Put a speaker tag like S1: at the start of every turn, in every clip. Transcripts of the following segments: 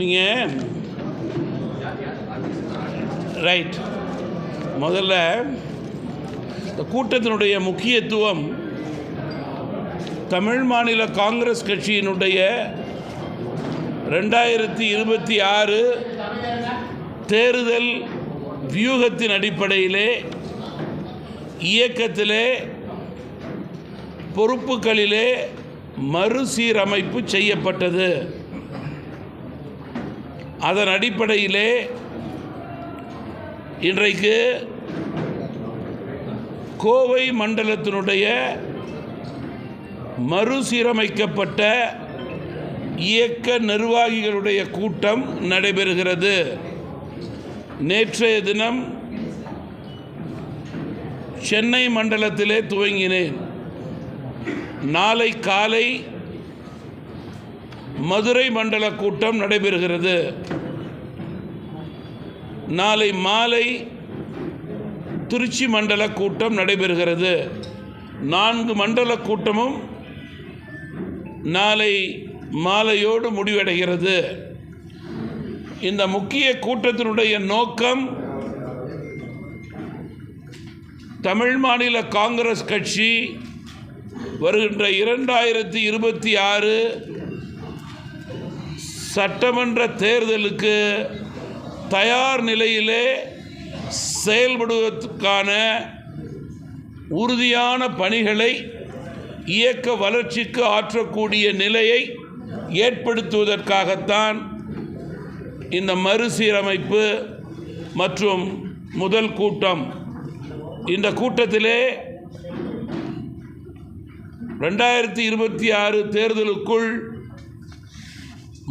S1: நீங்கள் ரைட் முதல்ல இந்த கூட்டத்தினுடைய முக்கியத்துவம் தமிழ் மாநில காங்கிரஸ் கட்சியினுடைய 2026 தேர்தல் வியூகத்தின் அடிப்படையிலே இயக்கத்திலே பொறுப்புகளிலே மறுசீரமைப்பு செய்யப்பட்டது. அதன் அடிப்படையிலே இன்றைக்கு கோவை மண்டலத்தினுடைய மறுசீரமைக்கப்பட்ட இயக்க நிர்வாகிகளுடைய கூட்டம் நடைபெறுகிறது. நேற்றைய தினம் சென்னை மண்டலத்திலே துவங்கினேன். நாளை காலை மதுரை மண்டல கூட்டம் நடைபெறுகிறது. நாளை மாலை திருச்சி மண்டல கூட்டம் நடைபெறுகிறது. 4 மண்டல கூட்டமும் நாளை மாலையோடு முடிவடைகிறது. இந்த முக்கிய கூட்டத்தினுடைய நோக்கம் தமிழ் மாநில காங்கிரஸ் கட்சி வருகின்ற 2026 சட்டமன்ற தேர்தலுக்கு தயார் நிலையிலே செயல்படுவதற்கான உறுதியான பணிகளை இயக்க வளர்ச்சிக்கு ஆற்றக்கூடிய நிலையை ஏற்படுத்துவதற்காகத்தான் இந்த மறுசீரமைப்பு மற்றும் முதல் கூட்டம். இந்த கூட்டத்திலே 2026 தேர்தலுக்குள்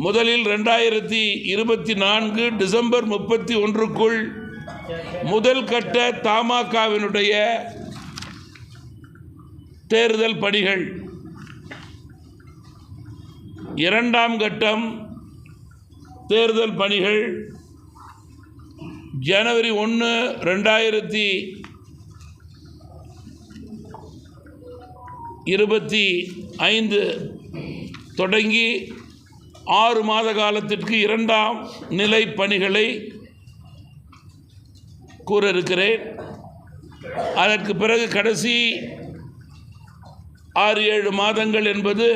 S1: முதலில் 2024 டிசம்பர் 31க்குள் முதல் கட்ட தமாகவினுடைய தேர்தல் பணிகள், 2ஆம் கட்டம் தேர்தல் பணிகள் ஜனவரி 1, 2025 தொடங்கி 6 மாத காலத்திற்கு 2ஆம் நிலை பணிகளை கூற இருக்கிறேன். அதற்கு பிறகு கடைசி 6-7 மாதங்கள் என்பது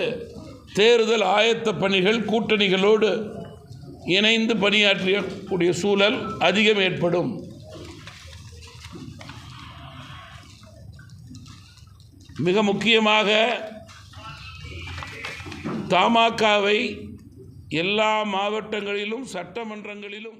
S1: தேர்தல் ஆயத்த பணிகள், கூட்டணிகளோடு இணைந்து பணியாற்றக்கூடிய சூழல் அதிகம் ஏற்படும். மிக முக்கியமாக தமாகவை எல்லா மாவட்டங்களிலும் சட்டமன்றங்களிலும்